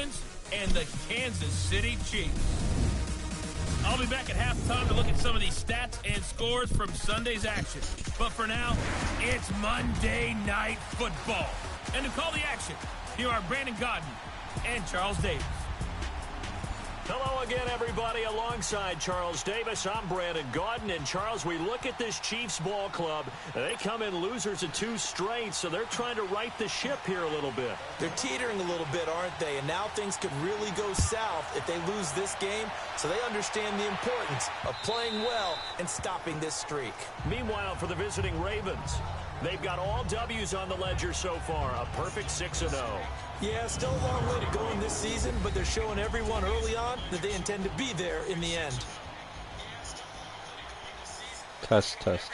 Ravens and the Kansas City Chiefs. I'll be back at halftime to look at some of these stats and scores from Sunday's action. But for now, it's Monday Night Football. And to call the action, here are Brandon Gaudin and Charles Davis. Hello again, everybody. Alongside Charles Davis, I'm Brandon Gaudin. And, Charles, we look at this Chiefs ball club. They come in losers of 2 straight, so they're trying to right the ship here a little bit. They're teetering a little bit, aren't they? And now things could really go south if they lose this game, so they understand the importance of playing well and stopping this streak. Meanwhile, for the visiting Ravens, they've got all W's on the ledger so far, a perfect 6-0. Yeah, still a long way to go in this season, but they're showing everyone early on that they intend to be there in the end. Test. Test.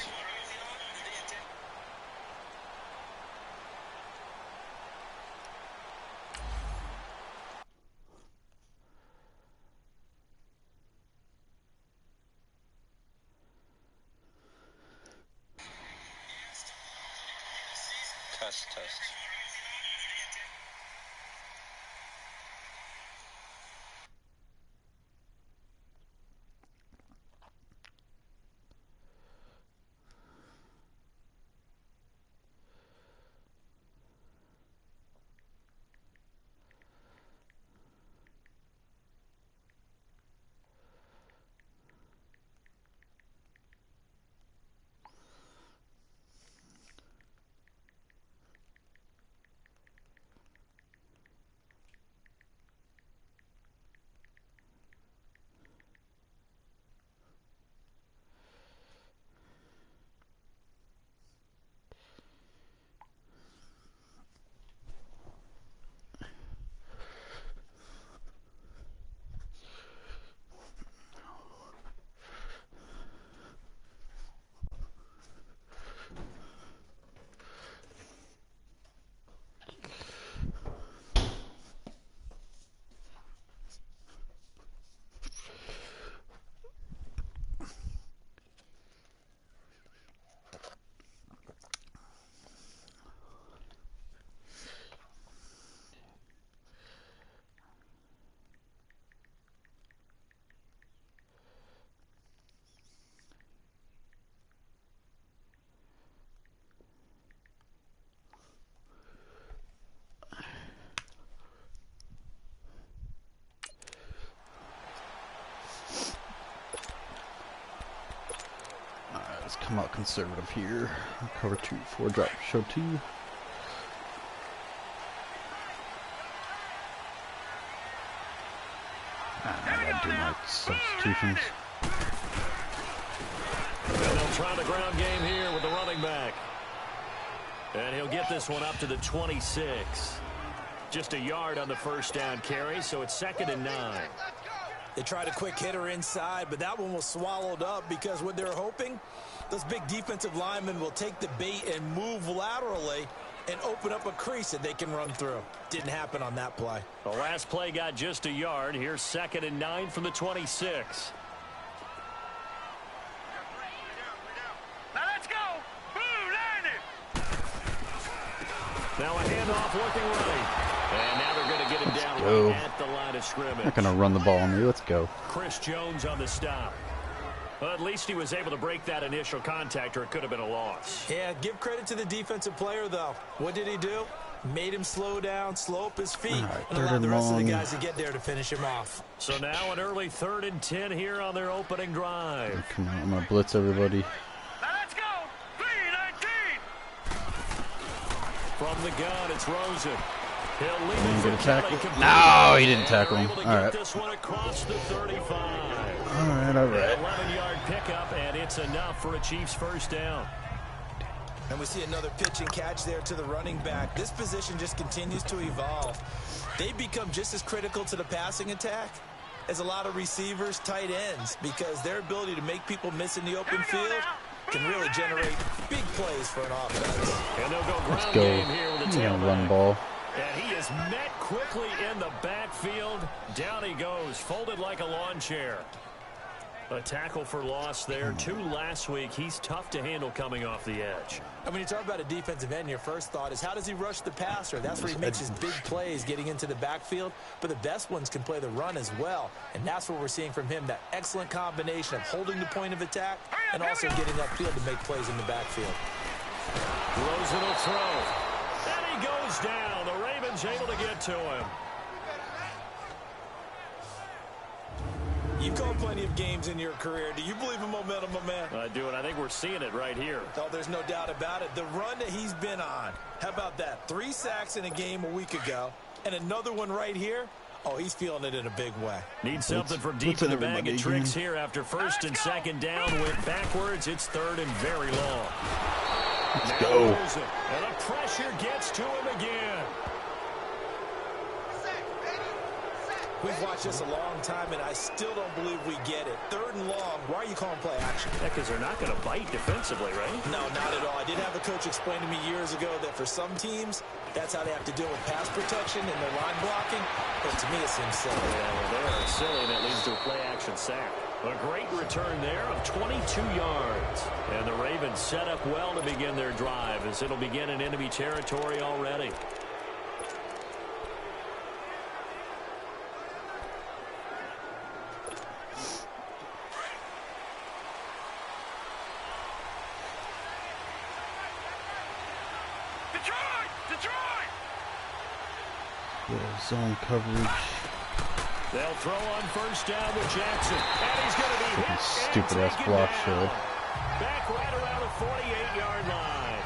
Let's come out conservative here. Cover 2, 4 drop, show 2. I gotta do my substitutions. And they'll try the ground game here with the running back. And he'll get this one up to the 26. Just a yard on the first down carry, so it's 2nd and 9. They tried a quick hitter inside, but that one was swallowed up because what they're hoping, those big defensive linemen will take the bait and move laterally and open up a crease that they can run through. Didn't happen on that play. The last play got just a yard. Here's 2nd and 9 from the 26. Now let's go. Now a handoff looking right. And now they're going to get him down right at the line of scrimmage. Not gonna run the ball on me. Let's go. Chris Jones on the stop. Well, at least he was able to break that initial contact, or it could have been a loss. Yeah, give credit to the defensive player, though. What did he do? Made him slow down, slow up his feet, and allow the rest of the guys to get there to finish him off. So now an early 3rd and 10 here on their opening drive. Oh, come on, I'm gonna blitz everybody. Now let's go. 3-19. From the gun, it's Rosen. He'll leave Didn't it get a for tackle. Kelly. No, he didn't tackle him. Able to All get right. this one across the 35. All right. 11-yard pickup, and it's enough for a Chiefs first down. And we see another pitch and catch there to the running back. This position just continues to evolve. They become just as critical to the passing attack as a lot of receivers, tight ends, because their ability to make people miss in the open field can really generate big plays for an offense. And they'll go ground Let's game go. here with a He's gonna tailback. run ball. And he is met quickly in the backfield. Down he goes, folded like a lawn chair. A tackle for loss there. 2 last week. He's tough to handle coming off the edge. And when you talk about a defensive end, your first thought is how does he rush the passer? That's where he makes his big plays getting into the backfield. But the best ones can play the run as well. And that's what we're seeing from him, that excellent combination of holding the point of attack and also getting upfield to make plays in the backfield. Rosen will throw. And he goes down. The Ravens able to get to him. You've called plenty of games in your career. Do you believe in momentum, my man? I do, and I think we're seeing it right here. Oh, there's no doubt about it. The run that he's been on. How about that? 3 sacks in a game a week ago, and another one right here. Oh, he's feeling it in a big way. Need something from deep in the bag of tricks here after first and second down. Went backwards. It's third and very long. Let's go. And the pressure gets to him again. We've watched this a long time, and I still don't believe we get it. 3rd and long. Why are you calling play action? Yeah, because they're not going to bite defensively, right? No, not at all. I did have a coach explain to me years ago that for some teams, that's how they have to deal with pass protection and their line blocking. But to me, it seems silly. Yeah, well, they are silly, and it leads to a play action sack. A great return there of 22 yards. And the Ravens set up well to begin their drive as it'll begin in enemy territory already. Zone coverage. They'll throw on first down with Jackson. And he's going to be hit. Stupid-ass block showed. Back right around the 48-yard line.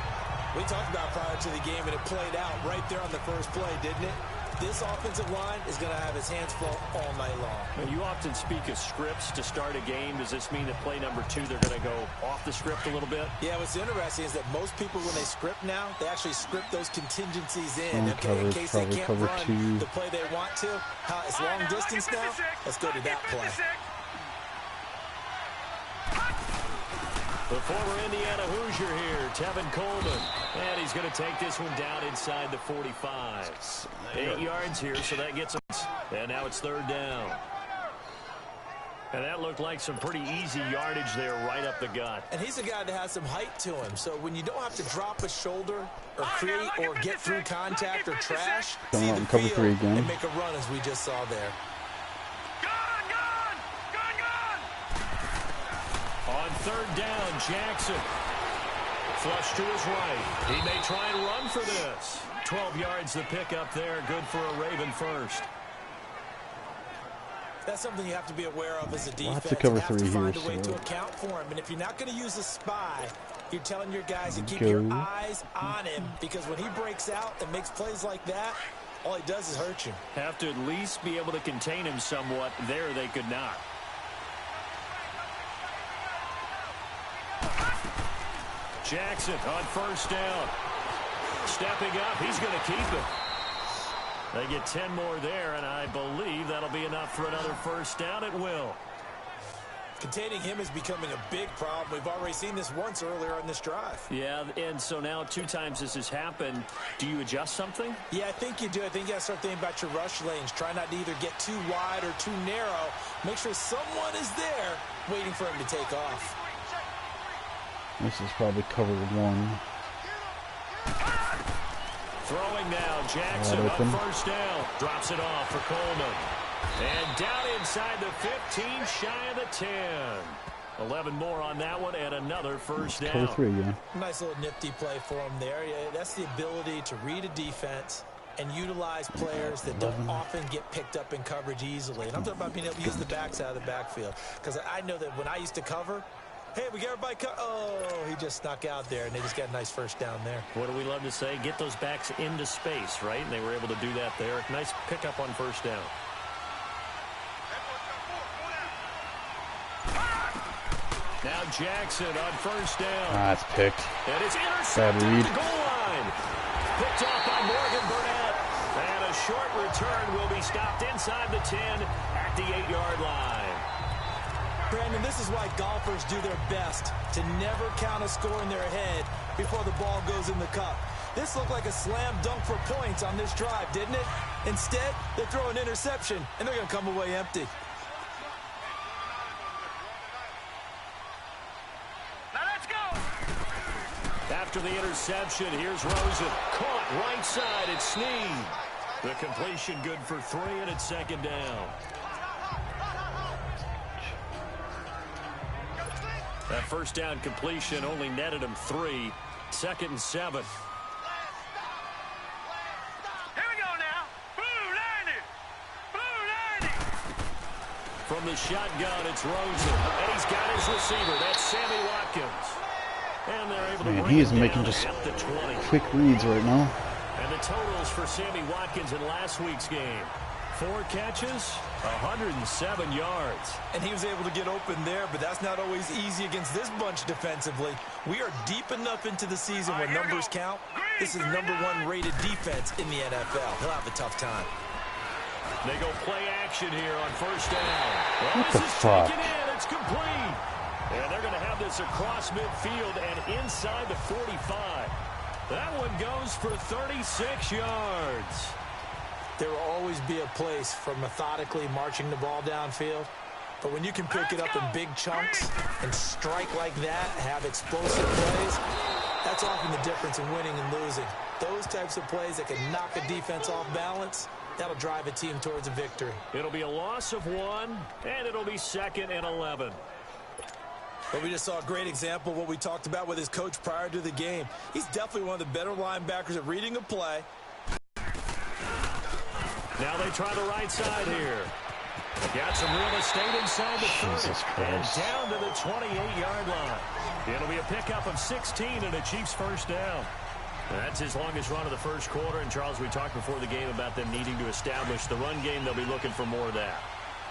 We talked about prior to the game, and it played out right there on the first play, didn't it? This offensive line is going to have his hands full all night long. And you often speak of scripts to start a game. Does this mean that play number 2, they're going to go off the script a little bit? Yeah, what's interesting is that most people, when they script now, they actually script those contingencies in, in case they can't run the play they want to. It's long distance now. Let's go to that play. The former Indiana Hoosier here, Tevin Coleman. And he's going to take this one down inside the 45. 8 yards here, so that gets him. And now it's 3rd down. And that looked like some pretty easy yardage there right up the gut. And he's a guy that has some height to him. So when you don't have to drop a shoulder or create or get through contact or trash, see the field and make a run as we just saw there. On 3rd down, Jackson. Flush to his right. He may try and run for this. 12 yards the pickup there. Good for a Raven first. That's something you have to be aware of as a defense. We'll have to cover 3 here. Find a way to account for him. And if you're not going to use a spy, you're telling your guys to keep your eyes on him. Because when he breaks out and makes plays like that, all he does is hurt you. Have to at least be able to contain him somewhat. There they could not. Jackson on first down. Stepping up, he's going to keep it. They get 10 more there, and I believe that'll be enough for another first down. It will. Containing him is becoming a big problem. We've already seen this once earlier on this drive. Yeah, and so now 2 times this has happened. Do you adjust something? Yeah, I think you do. I think you got to start thinking about your rush lanes. Try not to either get too wide or too narrow. Make sure someone is there waiting for him to take off. This is probably cover 1. Throwing now, Jackson on first down. Drops it off for Coleman. And down inside the 15, shy of the 10. 11 more on that one, and another first down. Cover 3 again. Nice little nifty play for him there. Yeah, that's the ability to read a defense and utilize players that don't often get picked up in coverage easily. And I'm talking about being able to use the backs out of the backfield. Because I know that when I used to cover, hey, we got everybody oh, he just snuck out there, and they just got a nice first down there. What do we love to say? Get those backs into space, right? And they were able to do that there. Nice pickup on first down. Now Jackson on first down. That's picked. And it's intercepted at the goal line. Picked off by Morgan Burnett. And a short return will be stopped inside the 10 at the 8-yard line. Brandon, this is why golfers do their best to never count a score in their head before the ball goes in the cup. This looked like a slam dunk for points on this drive, didn't it? Instead, they throw an interception, and they're going to come away empty. after the interception. Here's Rosen. Caught right side. It's Snead. The completion good for 3, and it's second down. That first down completion only netted him 3. 2nd and 7. Here we go now. Blue 90. Blue 90. From the shotgun, it's Rosen. And he's got his receiver. That's Sammy Watkins. And they're able to Man, bring he is him making down just at the 20. quick reads right now. And the totals for Sammy Watkins in last week's game. 4 catches, 107 yards. And he was able to get open there, but that's not always easy against this bunch defensively. We are deep enough into the season where numbers count. This is #1 rated defense in the NFL. He'll have a tough time. They go play action here on first down. Well, What this the is fuck? taken in. It's complete. And they're going to have this across midfield and inside the 45. That one goes for 36 yards. There will always be a place for methodically marching the ball downfield. But when you can pick it up in big chunks and strike like that, have explosive plays, that's often the difference in winning and losing. Those types of plays that can knock a defense off balance, that'll drive a team towards a victory. It'll be a loss of 1, and it'll be 2nd and 11. But we just saw a great example of what we talked about with his coach prior to the game. He's definitely one of the better linebackers at reading a play. Now they try the right side here. Got some real estate inside the 30. Jesus And Christ. down to the 28-yard line. It'll be a pickup of 16 and a Chiefs first down. That's his longest run of the first quarter. And, Charles, we talked before the game about them needing to establish the run game. They'll be looking for more of that.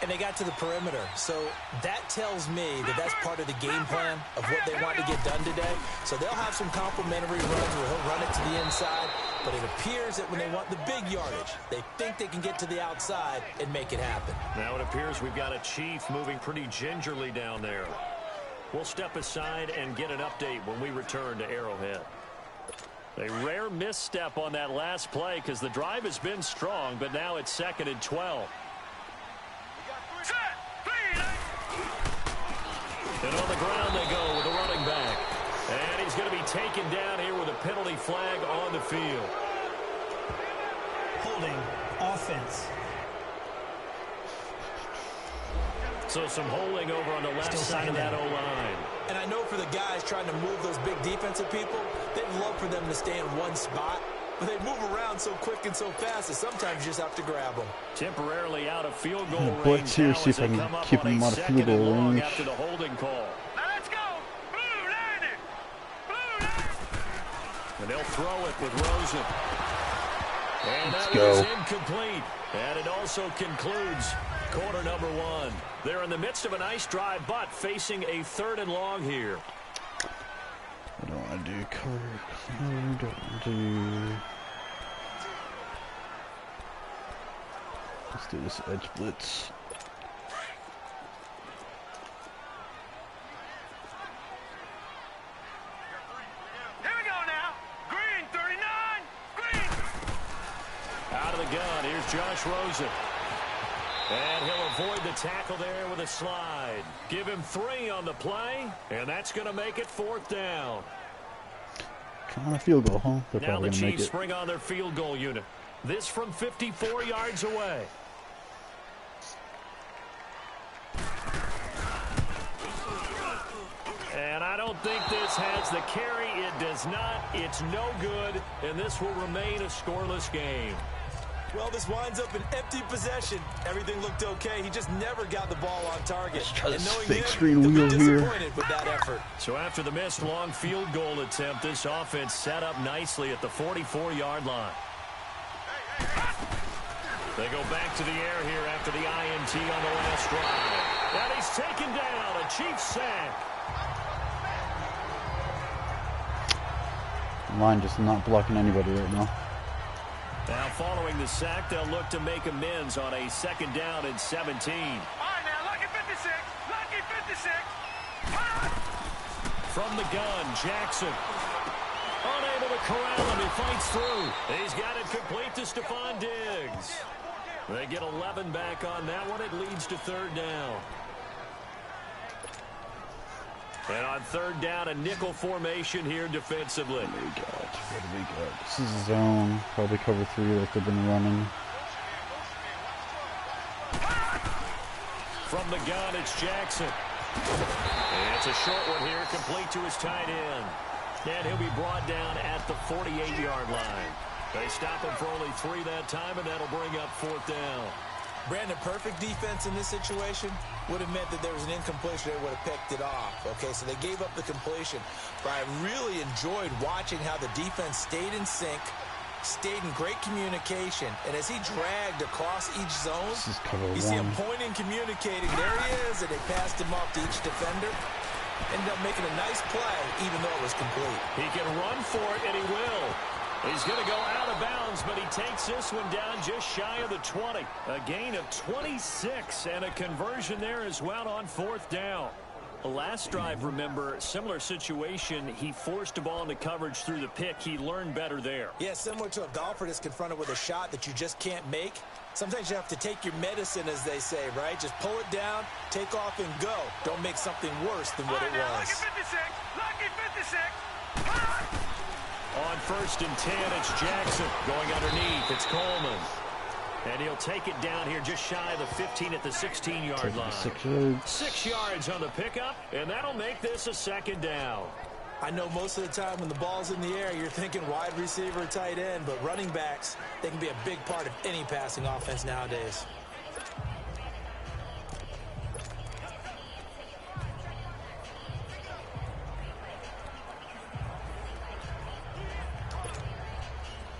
And they got to the perimeter. So that tells me that that's part of the game plan of what they want to get done today. So they'll have some complimentary runs where he'll run it to the inside. But it appears that when they want the big yardage, they think they can get to the outside and make it happen. Now it appears we've got a Chief moving pretty gingerly down there. We'll step aside and get an update when we return to Arrowhead. A rare misstep on that last play because the drive has been strong, but now it's 2nd and 12. Set. 3, 90. And on the ground they go with the running back. And he's going to be taken down here with a penalty flag on the field. Holding offense. So some holding over on the left side of that O-line. And I know for the guys trying to move those big defensive people, they'd love for them to stay in one spot. But they move around so quick and so fast that sometimes you just have to grab them. Temporarily out of field goal I'm gonna range blitz here, now see as if I they can come up keep on him a out of field 2nd and goal long range. after the holding call. Now let's go. Blue 90. Blue 90. And they'll throw it with Rosen. And Let's that go. is incomplete. And it also concludes quarter number 1. They're in the midst of a nice drive, but facing a 3rd and long here. What do I want to do? Cover, don't do. Let's do this edge blitz. Here we go now. Green 39. Green. Out of the gun, here's Josh Rosen. And he'll avoid the tackle there with a slide. Give him 3 on the play, and that's going to make it 4th down. Come on, a field goal, huh? They're Now probably the gonna make Chiefs it. bring on their field goal unit. This from 54 yards away. And I don't think this has the carry. It does not. It's no good, and this will remain a scoreless game. Well, this winds up an empty possession. Everything looked okay. He just never got the ball on target. Let's try this And knowing fake him, screen he'll be wheel here. disappointed with that effort. So after the missed long field goal attempt, this offense set up nicely at the 44-yard line. They go back to the air here after the INT on the last drive. And he's taken down, a Chiefs sack. Line just not blocking anybody right now. Now following the sack, they'll look to make amends on a 2nd down and 17. All right now, lucky 56. Lucky 56. From the gun, Jackson. Unable to corral him, he fights through. He's got it complete to Stephon Diggs. They get 11 back on that one. It leads to 3rd down. And on third down, a nickel formation here defensively. What do we got? What do we got? This is zone. Probably cover 3 like they've been running. From the gun, it's Jackson. And it's a short one here, complete to his tight end. And he'll be brought down at the 48-yard line. They stop him for only 3 that time, and that'll bring up 4th down. Brandon, perfect defense in this situation would have meant that there was an incompletion. They would have picked it off. Okay, so they gave up the completion. But I really enjoyed watching how the defense stayed in sync, stayed in great communication, and as he dragged across each zone, you see him pointing, communicating. There he is, and they passed him off to each defender. Ended up making a nice play, even though it was complete. He can run for it, and he will. He's going to go out of bounds, but he takes this one down just shy of the 20. A gain of 26, and a conversion there as well on 4th down. The last drive, remember, similar situation. He forced a ball into coverage through the pick. He learned better there. Yeah, similar to a golfer that's confronted with a shot that you just can't make. Sometimes you have to take your medicine, as they say, right? Just pull it down, take off, and go. Don't make something worse than what it was. Lucky 56. On 1st and 10, it's Jackson going underneath. It's Coleman. And he'll take it down here just shy of the 15 at the 16-yard line. 6 yards on the pickup, and that'll make this a 2nd down. I know most of the time when the ball's in the air, you're thinking wide receiver, tight end, but running backs, they can be a big part of any passing offense nowadays.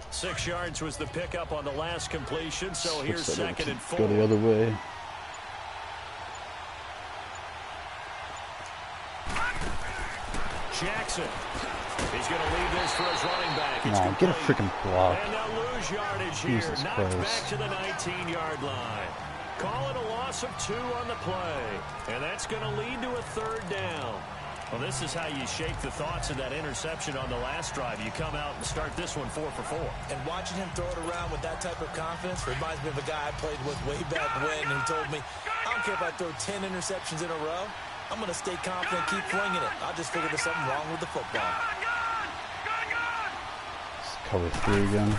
Six yards was the pickup on the last completion, so here's 2nd and 4. Go the other way. Jackson. He's going to leave this for his running back. It's Get a freaking block. And they'll lose yardage here. Jesus Knocked Christ. back to the 19-yard line. Call it a loss of 2 on the play. And that's going to lead to a 3rd down. Well, this is how you shape the thoughts of that interception on the last drive. You come out and start this one 4 for 4. And watching him throw it around with that type of confidence reminds me of a guy I played with way back when, and he told me, I don't care if I throw 10 interceptions in a row. I'm going to stay confident, keep flinging it. I'll just figure there's something wrong with the football. Cover 3 again.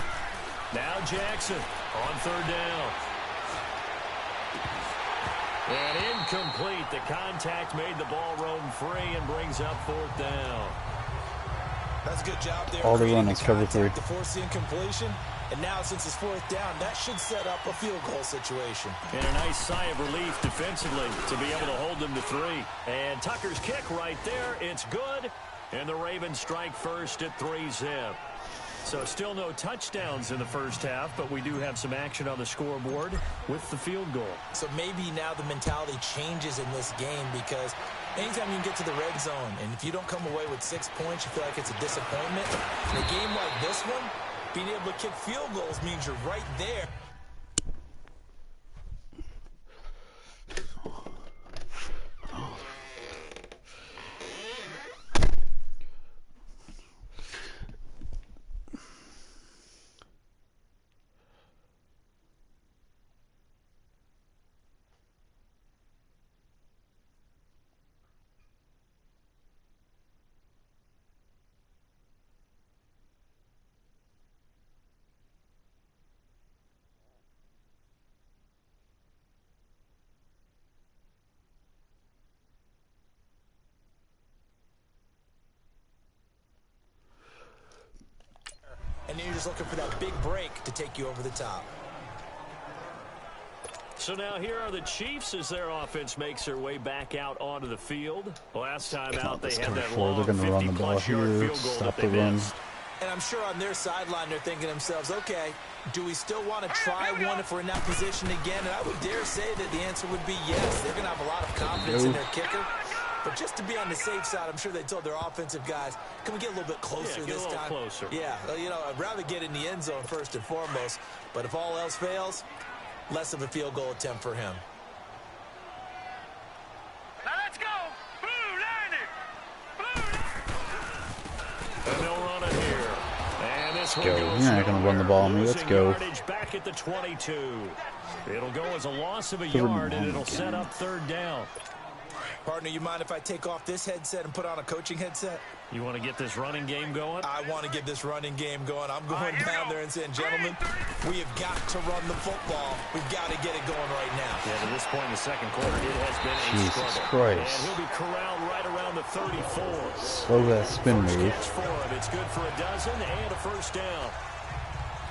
Now Jackson on 3rd down. And incomplete. The contact made the ball roam free and brings up 4th down. That's a good job there. All the run is cover 3. To force the incompletion. And now, since it's 4th down, that should set up a field goal situation. And a nice sigh of relief defensively to be able to hold them to 3. And Tucker's kick right there. It's good. And the Ravens strike first at 3-zip. So still no touchdowns in the first half, but we do have some action on the scoreboard with the field goal. So maybe now the mentality changes in this game, because anytime you can get to the red zone, and if you don't come away with 6 points, you feel like it's a disappointment. In a game like this one, being able to kick field goals means you're right there. And then you're just looking for that big break to take you over the top. So now here are the Chiefs as their offense makes their way back out onto the field. Last time out, they had that long 50-plus yard field goal that they missed. And I'm sure on their sideline they're thinking to themselves, okay, do we still want to try one if we're in that position again? And I would dare say that the answer would be yes. They're going to have a lot of confidence in their kicker. But just to be on the safe side, I'm sure they told their offensive guys, can we get a little bit closer this time? Closer. Yeah, you know, I'd rather get in the end zone first and foremost. But if all else fails, less of a field goal attempt for him. Now let's go. Blue line it. And they'll run it here. And this one Go. goes You're not going to run the ball on me. Let's go. Yardage back at the 22. It'll go as a loss of a yard, and it'll set up 3rd down. Partner, you mind if I take off this headset and put on a coaching headset? You want to get this running game going? I want to get this running game going. I'm going down there and saying, gentlemen, we have got to run the football. We've got to get it going right now. Yeah, to this point in the second quarter, it has been a Jesus struggle. Christ. And he'll be corralled right around the 34. Slow that spin move. Catch for him. It's good for a dozen and a first down.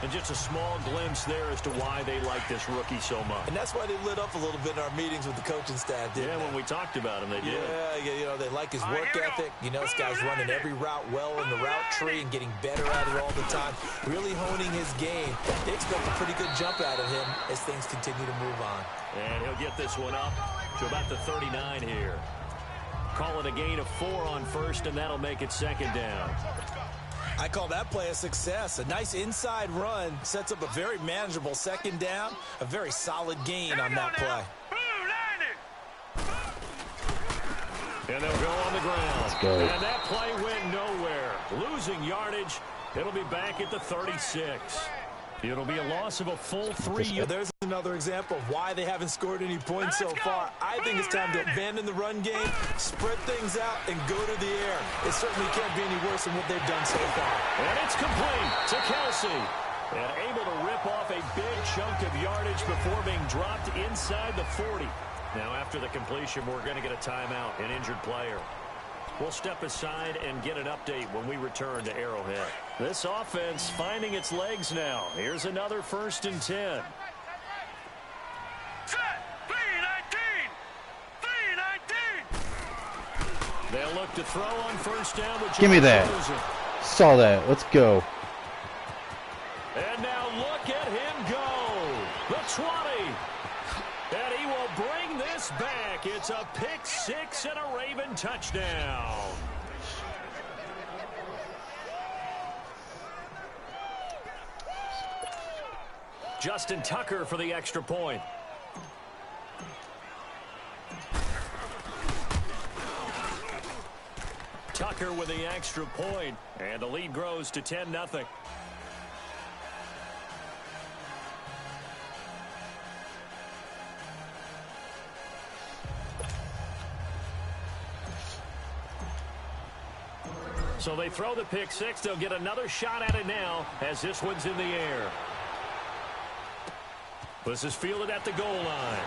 And just a small glimpse there as to why they like this rookie so much. And that's why they lit up a little bit in our meetings with the coaching staff, didn't they? When we talked about him, they did. Yeah, you know, they like his work ethic. You know, this guy's running every route well in the route tree and getting better at it all the time, really honing his game. They expect a pretty good jump out of him as things continue to move on. And he'll get this one up to about the 39 here. Call it a gain of 4 on first, and that'll make it second down. I call that play a success. A nice inside run sets up a very manageable second down. A very solid gain on that play. And they'll go on the ground. Let's go. And that play went nowhere. Losing yardage. It'll be back at the 36. It'll be a loss of a full 3 yards. There's another example of why they haven't scored any points so far. I think it's time to abandon the run game, spread things out, and go to the air. It certainly can't be any worse than what they've done so far. And it's complete to Kelsey. And able to rip off a big chunk of yardage before being dropped inside the 40. Now, after the completion, we're going to get a timeout, an injured player. We'll step aside and get an update when we return to Arrowhead. This offense finding its legs now. Here's another 1st and 10. Set. 3-19. They'll look to throw on first down with Give me that. Rosen. Saw that. Let's go. And now look at him go. The 20. And he will bring this back. It's a pick 6 and a Raven touchdown. Justin Tucker for the extra point. Tucker with the extra point, and the lead grows to 10-0. So they throw the pick 6. They'll get another shot at it now as this one's in the air. This is fielded at the goal line.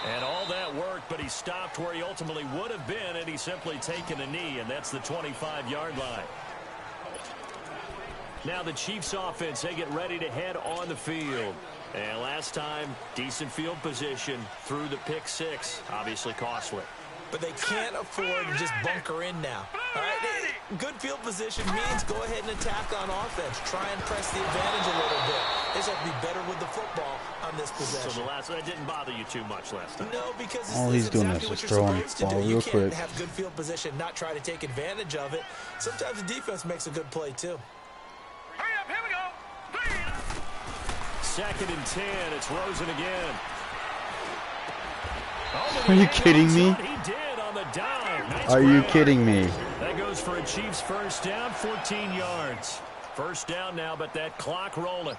And all that work, but he stopped where he ultimately would have been had he simply taken a knee, and that's the 25-yard line. Now the Chiefs offense, they get ready to head on the field. And last time, decent field position through the pick 6, obviously costly. But they can't afford to just bunker in now. All right? Good field position means go ahead and attack on offense. Try and press the advantage a little bit. They just have to be better with the football on this possession. So that didn't bother you too much last time? No, because All he's doing is just throwing the ball You real can't quick. have good field position, not try to take advantage of it. Sometimes the defense makes a good play, too. Hurry up, here we go. 2nd and 10. It's Rosen again. Are you kidding me? He did on the dime. Nice Are you grab. kidding me? That goes for a Chiefs first down, 14 yards. First down now, but that clock rolling.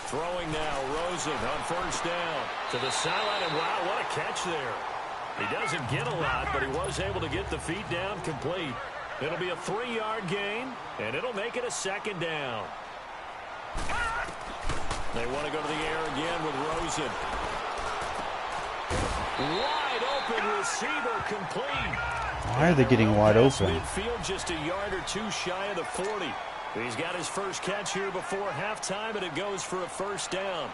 Throwing now, Rosen on first down to the sideline, and wow, what a catch there. He doesn't get a lot, but he was able to get the feet down complete. It'll be a 3-yard gain, and it'll make it a second down. They want to go to the air again with Rosen. Wide open receiver complete. Why are they getting wide open? Midfield just a yard or two shy of the 40. He's got his first catch here before halftime, and it goes for a first down.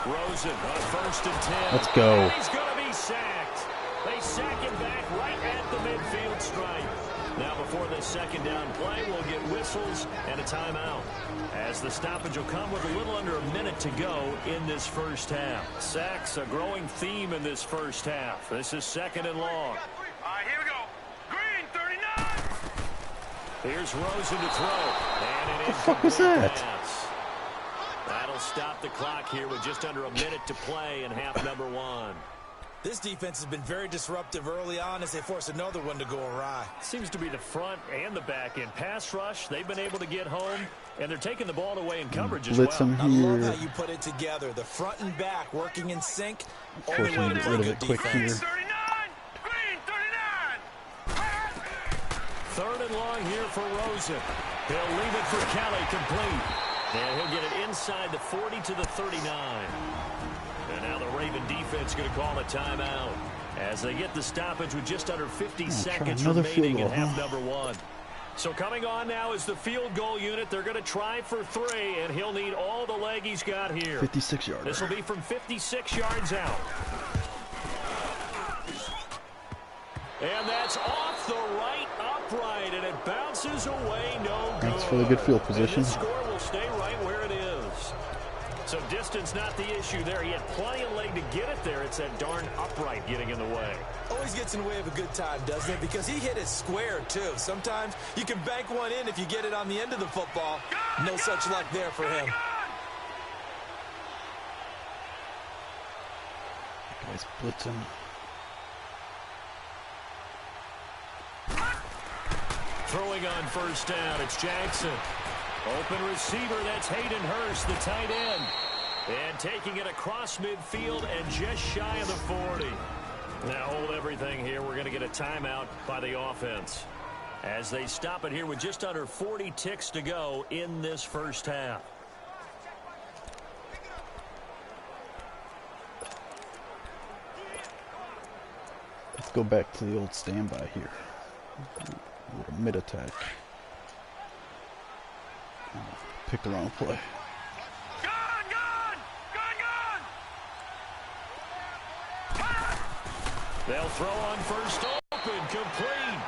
Rosen on 1st and 10. Let's go. And he's going to be sacked. They sack him back right at the midfield stripe. Now before this second down play, we'll get whistles and a timeout, as the stoppage will come with a little under a minute to go in this first half. Sacks a growing theme in this first half. This is 2nd and long. All right, here we go. Green, 39. Here's Rosen to throw. And an What the fuck was that? pass. That'll stop the clock here with just under a minute to play in half number 1. This defense has been very disruptive early on as they force another one to go awry. Seems to be the front and the back end. Pass rush, they've been able to get home, and they're taking the ball away in coverage as well. I love how you put it together. The front and back working in sync. Fortunately, get rid of it quick here. 39, green 39. Third and long here for Rosen. He'll leave it for Kelly, complete. And he'll get it inside the 40 to the 39. And now the Raven defense going to call a timeout as they get the stoppage with just under 50 seconds remaining in half number one. So coming on now is the field goal unit. They're going to try for 3, and he'll need all the leg he's got here. 56 yards. This will be from 56 yards out. And that's off the right upright, and it bounces away, no good. Thanks for the good field position. And this score will stay right where it is. So distance not the issue there. He had plenty of leg to get it there. It's that darn upright getting in the way. Always gets in the way of a good time, doesn't it? Because he hit it square, too. Sometimes you can bank one in if you get it on the end of the football. No such luck there for him. Guys blitzing. Throwing on first down, it's Jackson. Open receiver, that's Hayden Hurst, the tight end. And taking it across midfield and just shy of the 40. Now hold everything here. We're going to get a timeout by the offense as they stop it here with just under 40 ticks to go in this first half. Let's go back to the old standby here. A little mid-attack. Pick the wrong play. They'll throw on first open, complete,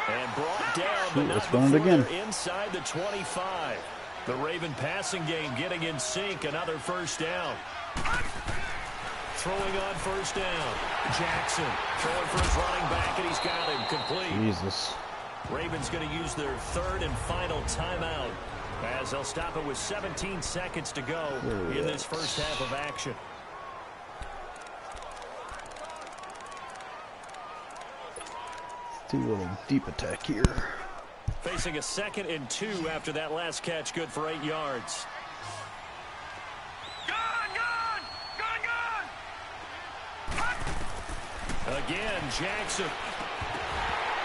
and brought down, but let's not run it again. They're inside the 25. The Raven passing game getting in sync, another first down. Throwing on first down, Jackson throwing for his running back, and he's got him, complete. Jesus. Ravens going to use their third and final timeout as they'll stop it with 17 seconds to go in this first half of action. Let's do a little deep attack here. Facing a 2nd and 2 after that last catch, good for 8 yards. Again, Jackson.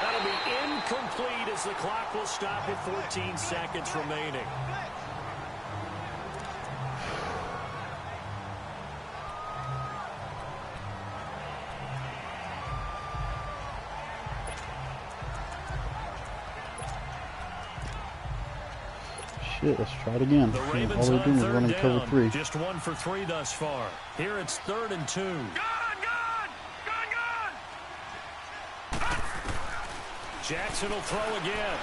That'll be incomplete as the clock will stop with 14 seconds remaining. Shit, let's try it again. The All Ravens they're doing is on running third cover down. 3. Just 1 for 3 thus far. Here it's 3rd and 2. Jackson will throw again.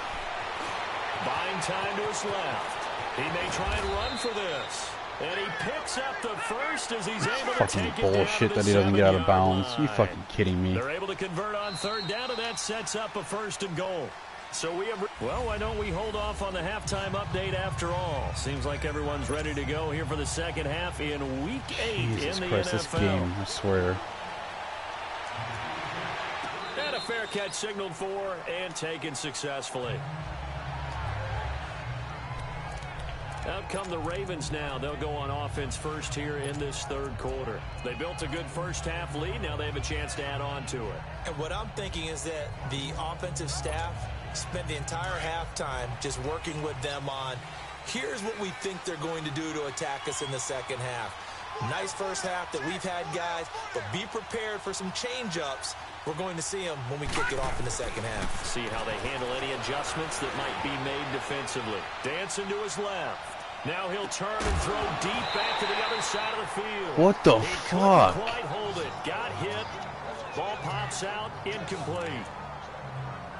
Buying time to his left. He may try and run for this. And he picks up the first as he's able to Fucking take it down bullshit to that the he doesn't get out of 7-yard bounds. line. You fucking kidding me? They're able to convert on 3rd down, and that sets up a 1st and goal. So we have, well, why don't we hold off on the halftime update after all? Seems like everyone's ready to go here for the second half in Week 8 Jesus in the Christ, NFL. this game, I swear. And a fair catch signaled for and taken successfully. Out come the Ravens now. They'll go on offense first here in this 3rd quarter. They built a good first half lead. Now they have a chance to add on to it. And what I'm thinking is that the offensive staff spent the entire halftime just working with them on, here's what we think they're going to do to attack us in the second half. Nice first half that we've had, guys, but be prepared for some change-ups. We're going to see them when we kick it off in the second half. See how they handle any adjustments that might be made defensively. Dancing to his left. Now he'll turn and throw deep back to the other side of the field. What the He fuck? couldn't quite hold it. Got hit. Ball pops out. Incomplete.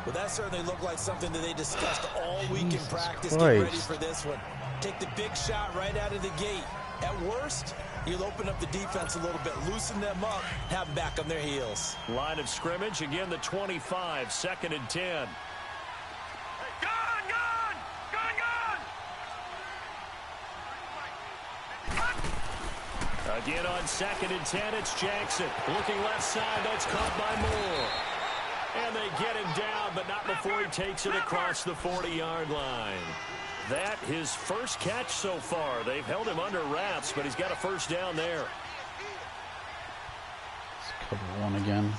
Well, that certainly looked like something that they discussed all week in Jesus practice. Get ready Christ. for this one. Take the big shot right out of the gate. At worst, you'll open up the defense a little bit, loosen them up, have them back on their heels. Line of scrimmage. Again, the 25. 2nd and 10. Again on 2nd and 10, it's Jackson. Looking left side, that's caught by Moore. And they get him down, but not before he takes it across the 40-yard line. That his first catch so far. They've held him under wraps, but he's got a first down there. Let's cover one again.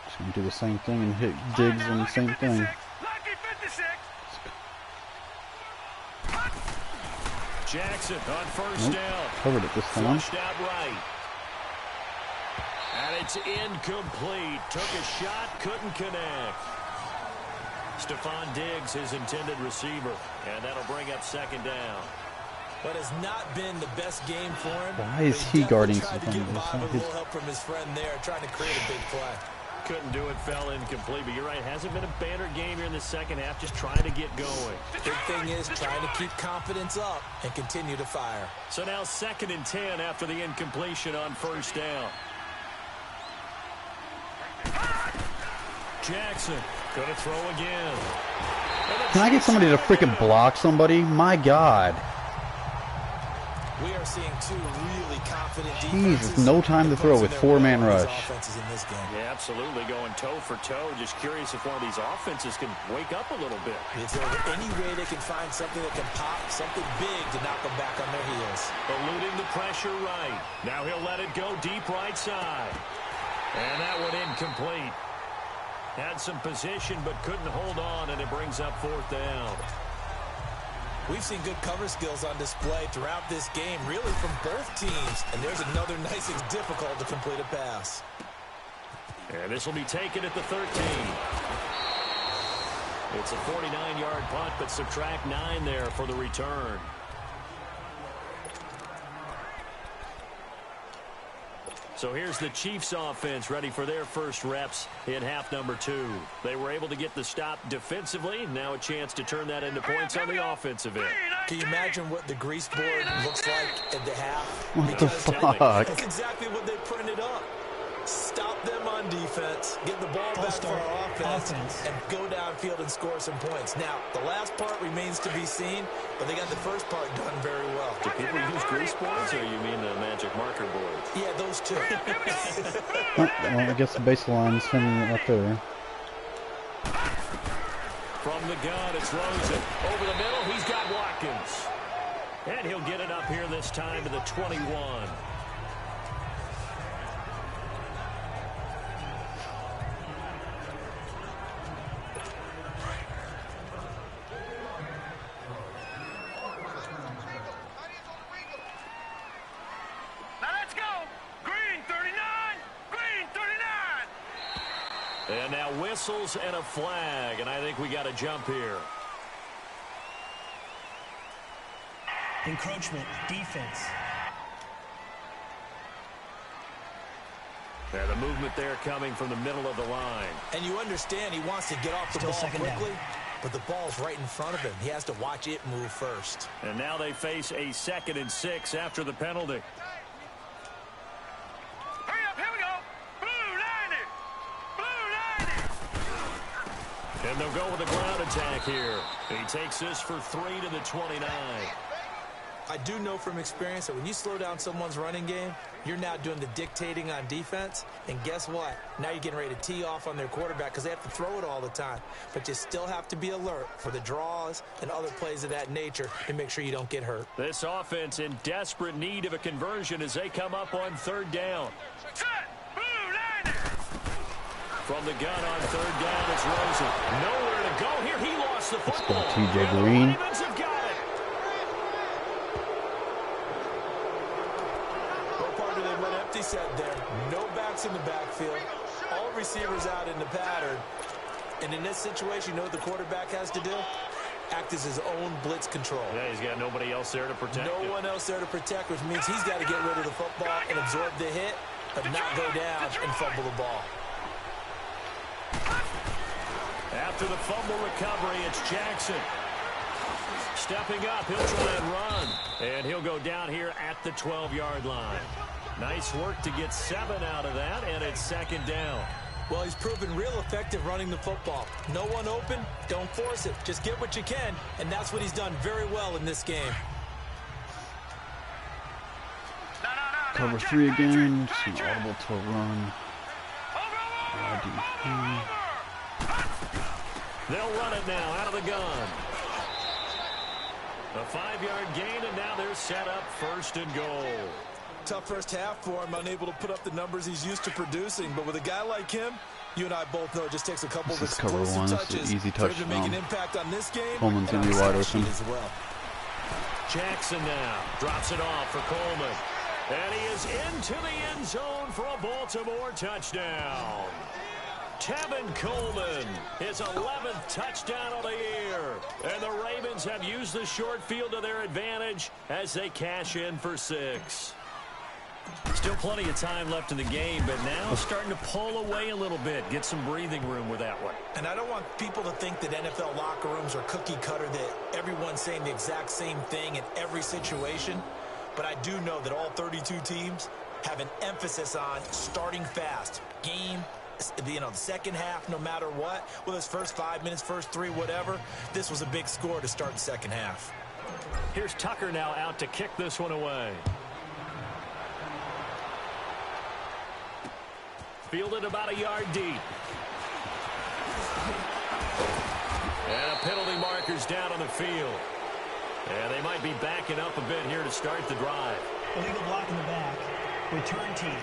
Just going to do the same thing and hit Diggs on the same thing. Jackson on first down. Covered it this time. Flushed out right. And it's incomplete. Took a shot, couldn't connect. Stephon Diggs, his intended receiver. And that'll bring up 2nd down. But it's not been the best game for him. Why is he guarding Stephon Stephon Diggs? A little help from his friend there, trying to create a big play. Couldn't do it, fell incomplete. But you're right, hasn't been a banner game here in the second half, just trying to get going. Big thing is trying to keep confidence up and continue to fire. So now 2nd and 10 after the incompletion on first down. Jackson gonna throw again. Can I get somebody to freaking block somebody? My God. We are seeing two really confident defenses. Jesus, no time to throw with 4-man rush. Offenses in this game. Yeah, absolutely, going toe for toe. Just curious if one of these offenses can wake up a little bit. Is there any way they can find something that can pop, something big to knock them back on their heels? Eluding the pressure right. Now he'll let it go deep right side. And that one incomplete. Had some position but couldn't hold on, and it brings up 4th down. We've seen good cover skills on display throughout this game, really from both teams. And there's another nice and difficult to complete a pass. And this will be taken at the 13. It's a 49-yard punt, but subtract 9 there for the return. So here's the Chiefs offense ready for their first reps in half number 2. They were able to get the stop defensively. Now a chance to turn that into points on the offensive end. Can you imagine what the grease board looks like at the half? What the fuck? That's exactly what they printed up. Stop them on defense, get the ball back for our offense, and go downfield and score some points. Now, the last part remains to be seen, but they got the first part done very well. Do people use grease boards, or you mean the magic marker boards? Yeah, those two. Well, I guess the baseline's him up there. From the gun, it's Rosen. Over the middle, he's got Watkins. And he'll get it up here this time to the 21. And now whistles and a flag, and I think we got a jump here. Encroachment, defense. And the movement there coming from the middle of the line. And you understand he wants to get off the ball quickly, but the ball's right in front of him. He has to watch it move first. And now they face a 2nd and 6 after the penalty. And they'll go with a ground attack here. He takes this for 3 to the 29. I do know from experience that when you slow down someone's running game, you're now doing the dictating on defense. And guess what? Now you're getting ready to tee off on their quarterback because they have to throw it all the time. But you still have to be alert for the draws and other plays of that nature to make sure you don't get hurt. This offense in desperate need of a conversion as they come up on 3rd down. From the gun on 3rd down, it's Rosen. Nowhere to go here. He lost the football. Let's go, TJ Green. The Ravens have got it. No partner, they went empty set there. No backs in the backfield. All receivers out in the pattern. And in this situation, you know what the quarterback has to do? Act as his own blitz control. Yeah, he's got nobody else there to protect him. No one else there to protect, which means he's got to get rid of the football and absorb the hit, but not go down and fumble the ball. After the fumble recovery, it's Jackson. Stepping up, he'll try and run. And he'll go down here at the 12-yard line. Nice work to get 7 out of that, and it's 2nd down. Well, he's proven real effective running the football. No one open, don't force it. Just get what you can, and that's what he's done very well in this game. cover 3 again. Just an audible to a run. They'll run it now out of the gun. A 5-yard gain, and now they're set up 1st and goal. Tough first half for him, unable to put up the numbers he's used to producing. But with a guy like him, you and I both know it just takes a couple of explosive touches easy for him to make an impact on this game. Coleman's going to be wide open. As well. Jackson now drops it off for Coleman. And he is into the end zone for a Baltimore touchdown. Tevin Coleman, his 11th touchdown of the year. And the Ravens have used the short field to their advantage as they cash in for 6. Still plenty of time left in the game, but now starting to pull away a little bit. Get some breathing room with that one. And I don't want people to think that NFL locker rooms are cookie cutter, that everyone's saying the exact same thing in every situation. But I do know that all 32 teams have an emphasis on starting fast. Game, the second half, no matter what. Whether it's first 5 minutes, first 3, whatever. This was a big score to start the second half. Here's Tucker now out to kick this one away. Fielded about a yard deep. And a penalty marker's down on the field. And they might be backing up a bit here to start the drive. Illegal block in the back. Return team.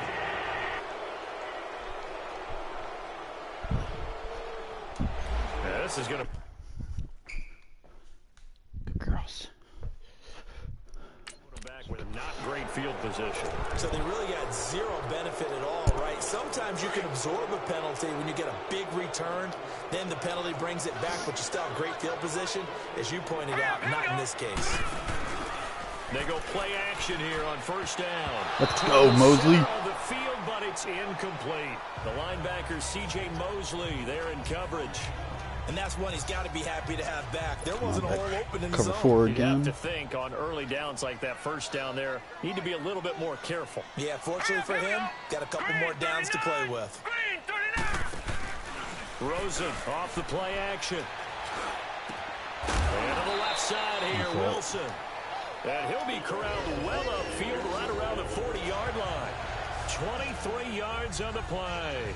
Yeah, this is going to... Gross. Back with a not great field position. So they really got zero benefit at all, right? Sometimes you can absorb a penalty when you get a big return, then the penalty brings it back, but you still have great field position. As you pointed out, not in this case. They go play action here on 1st down. Let's go, Mosley. The field, but it's incomplete. The linebacker, C.J. Mosley, there in coverage. And that's one he's got to be happy to have back. There wasn't a hole open in the Cover zone. 4 You have again. to think on early downs like that, 1st down there, need to be a little bit more careful. Yeah, fortunately for him, got a couple more downs to play with. Rosen off the play action. And to the left side here, Wilson. And he'll be corralled well upfield right around the 40-yard line. 23 yards on the play.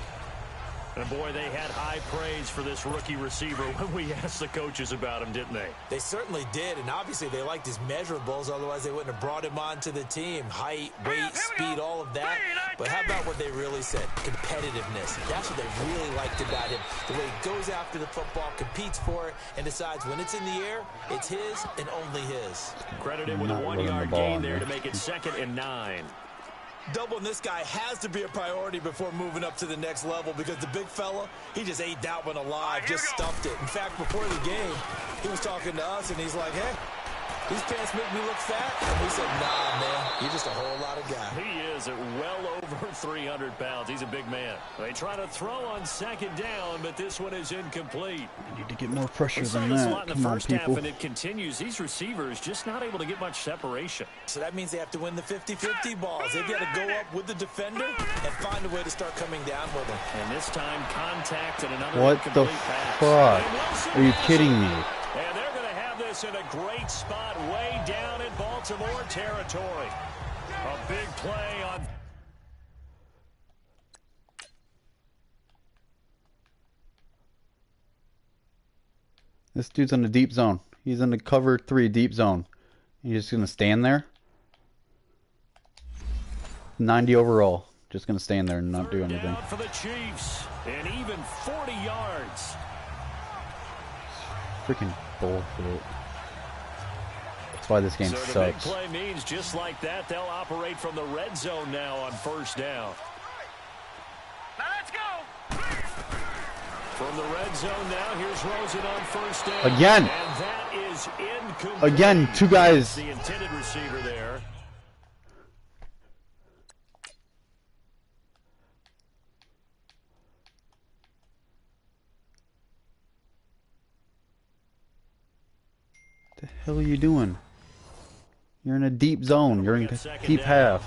And, boy, they had high praise for this rookie receiver when we asked the coaches about him, didn't they? They certainly did, and obviously they liked his measurables, otherwise they wouldn't have brought him onto the team. Height, weight, speed, all of that. But how about what they really said? Competitiveness. That's what they really liked about him. The way he goes after the football, competes for it, and decides when it's in the air, it's his and only his. Credited with a 1-yard gain there to make it 2nd and 9. Doubling this guy has to be a priority before moving up to the next level, because the big fella, he just ate that one alive, just stuffed it. In fact, before the game, he was talking to us, and he's like, hey, these pants make me look fat. And we said, nah, man, you're just a whole lot of guy. He is at well over 300 pounds. He's a big man. They try to throw on 2nd down, but this one is incomplete. Need to get more pressure than This that. lot in the Come on, first half, people. and it continues. These receivers just not able to get much separation. So that means they have to win the 50-50 balls. They've got to go up with the defender and find a way to start coming down with him. And this time, contact and another What the incomplete pass. fuck? And Wilson Are you has kidding it. me? And they're going to have this in a great spot way down in Baltimore territory. A big play on... This dude's in the deep zone. He's in the cover 3 deep zone. He's just going to stand there. 90 overall. Just going to stand there and not do anything. Down for the Chiefs. And even 40 yards. Freaking bullshit. That's why this game So the big sucks. play means just like that, they'll operate from the red zone now on 1st down. Now let's go. From the red zone now, here's Rosen on 1st down. Again. And that is incomplete. Again, 2 guys. The intended receiver there. What the hell are you doing? You're in a deep zone. You're in a deep half.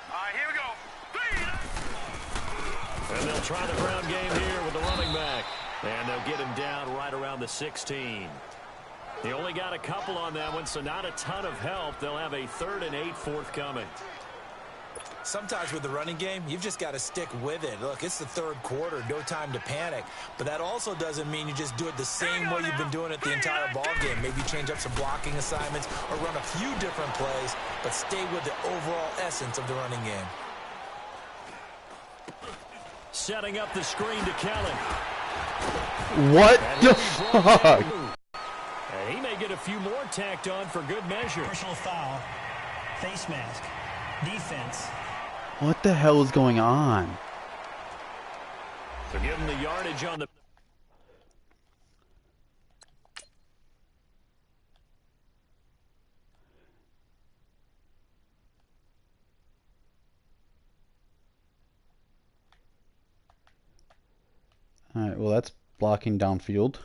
All right, here we go. And they'll They'll try the ground game here with the running back. And they'll get him down right around the 16. He only got a couple on that one, so not a ton of help. They'll have a 3rd and 8 forthcoming. Sometimes with the running game, you've just got to stick with it. Look, it's the 3rd quarter, no time to panic. But that also doesn't mean you just do it the same way you've been doing it the entire ball game. Maybe change up some blocking assignments or run a few different plays, but stay with the overall essence of the running game. Setting up the screen to Kellen. What the fuck? He may get a few more tacked on for good measure. Personal foul. Face mask. Defense. What the hell is going on? So give him the yardage on the... Alright, well that's blocking downfield.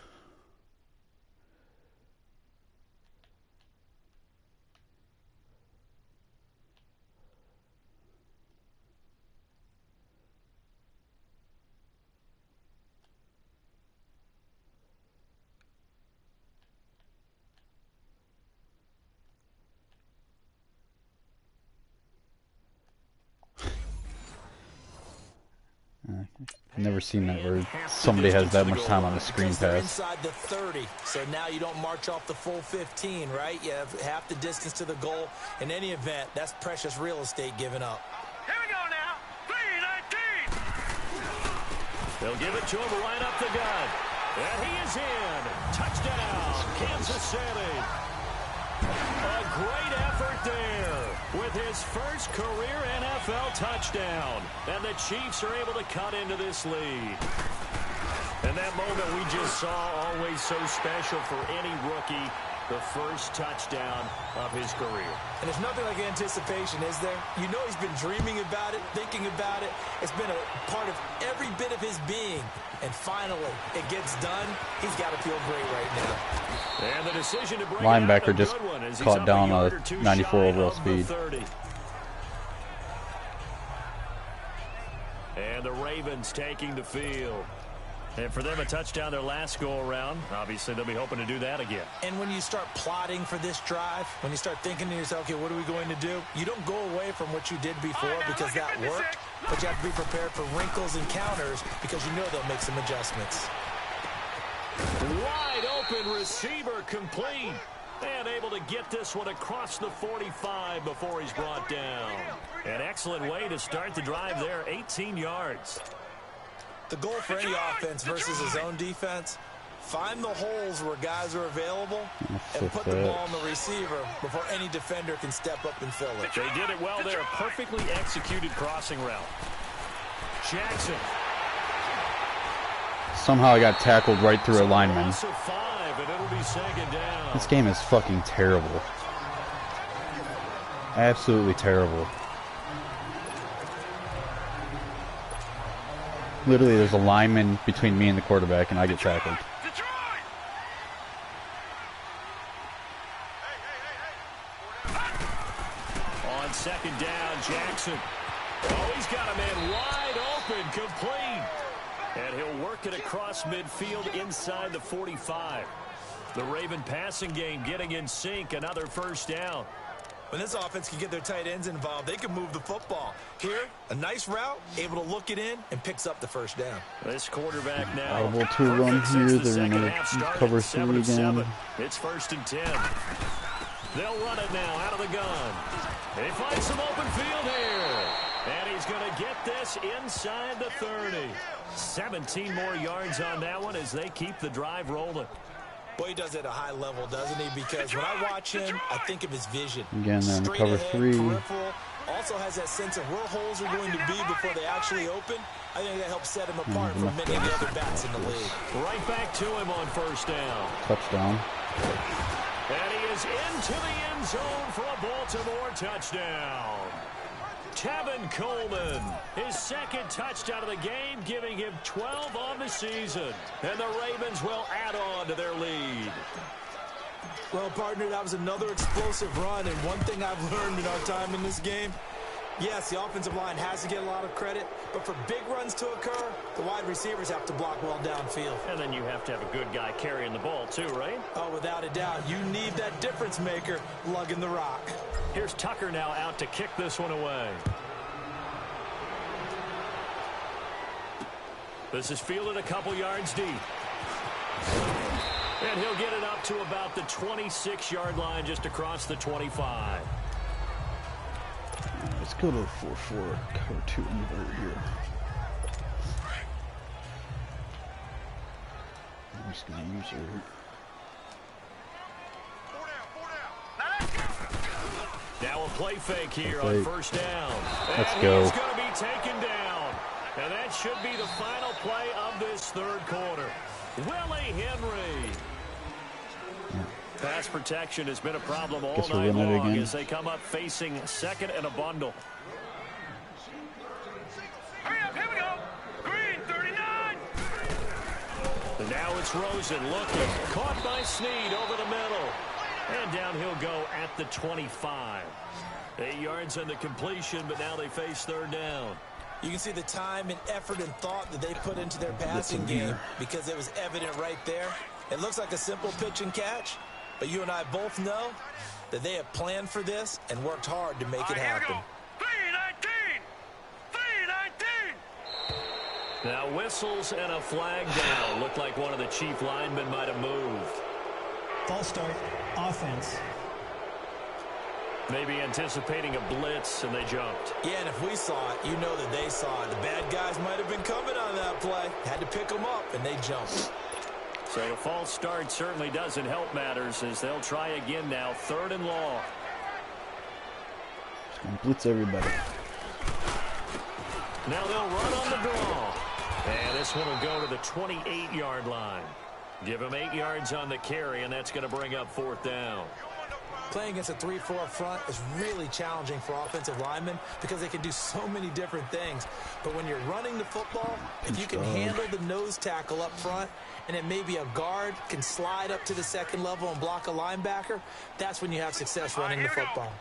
I've never seen that where somebody has that much time on the screen pass. Inside the 30, so now you don't march off the full 15, right? You have half the distance to the goal. In any event, that's precious real estate given up. Here we go now. 3-19. They'll give it to him right up the gut. And he is in. Touchdown, Kansas City. A great effort there with his first career NFL touchdown. And the Chiefs are able to cut into this lead. And that moment we just saw, always so special for any rookie, the first touchdown of his career. And there's nothing like anticipation, is there? You know he's been dreaming about it, thinking about it. It's been a part of every bit of his being. And finally, it gets done. He's got to feel great right now. And the decision to bring Linebacker out, just caught down a 94 overall speed. And the Ravens taking the field. And for them, a touchdown their last go-around. Obviously, they'll be hoping to do that again. And when you start plotting for this drive, when you start thinking to yourself, okay, what are we going to do? You don't go away from what you did before because that worked, but you have to be prepared for wrinkles and counters because you know they'll make some adjustments. Wide open receiver complete. And able to get this one across the 45 before he's brought down. An excellent way to start the drive there, 18 yards. The goal for any offense versus his own defense, find the holes where guys are available and put the ball on the receiver before any defender can step up and fill it. They did it well there. Perfectly executed crossing route. Jackson. Somehow I got tackled right through a lineman. Five, and it'll be second down. This game is fucking terrible. Absolutely terrible. Literally, there's a lineman between me and the quarterback, and I get tackled. On second down, Jackson. Oh, he's got a man wide open, complete. And he'll work it across midfield inside the 45. The Raven passing game getting in sync, another first down. When this offense can get their tight ends involved, they can move the football. Here, a nice route, able to look it in, and picks up the first down. This quarterback now. Audible 2 run here. They're going to cover 3 again. It's 1st and 10. They'll run it now out of the gun. They find some open field here. And he's going to get this inside the 30. 17 more yards on that one as they keep the drive rolling. Boy, he does it at a high level, doesn't he? Because when I watch him, I think of his vision. Again, they're in Straight cover ahead, 3. Peripheral. Also has that sense of where holes are going to be before they actually open. I think that helps set him apart from many of the other backs in the league. Right back to him on first down. Touchdown. And he is into the end zone for a Baltimore touchdown. Tevin Coleman, his second touchdown of the game, giving him 12 on the season. And the Ravens will add on to their lead. Well, partner, that was another explosive run. And one thing I've learned in our time in this game, Yes, the offensive line has to get a lot of credit, but for big runs to occur, the wide receivers have to block well downfield. And then you have to have a good guy carrying the ball too, right? Oh, without a doubt. You need that difference maker lugging the rock. Here's Tucker now out to kick this one away. This is fielded a couple yards deep. And he'll get it up to about the 26-yard line, just across the 25. Let's go to the 4-4 cover 2 invert here. I'm just going to use her. Now a play fake here on first down. Let's and go. He's going to be taken down. And that should be the final play of this third quarter. Willie Henry. Pass protection has been a problem all night long as they come up facing second and a bundle. Hurry up, here we go. Green, 39. And now it's Rosen looking. Caught by Snead over the middle. And down he'll go at the 25. 8 yards on the completion, but now they face third down. You can see the time and effort and thought that they put into their passing game because it was evident right there. It looks like a simple pitch and catch, but you and I both know that they have planned for this and worked hard to make it happen. 319. 319. Now whistles and a flag down. Looked like one of the chief linemen might have moved. False start, offense. Maybe anticipating a blitz, and they jumped. Yeah, and if we saw it, you know that they saw it. The bad guys might have been coming on that play. Had to pick them up, and they jumped. So a false start certainly doesn't help matters as they'll try again now. Third and long. Just going to blitz everybody. Now they'll run on the draw. And this one will go to the 28-yard line. Give him 8 yards on the carry, and that's going to bring up fourth down. Playing against a 3-4 front is really challenging for offensive linemen because they can do so many different things. But when you're running the football, if you can handle the nose tackle up front, and then maybe a guard can slide up to the second level and block a linebacker, that's when you have success running the football.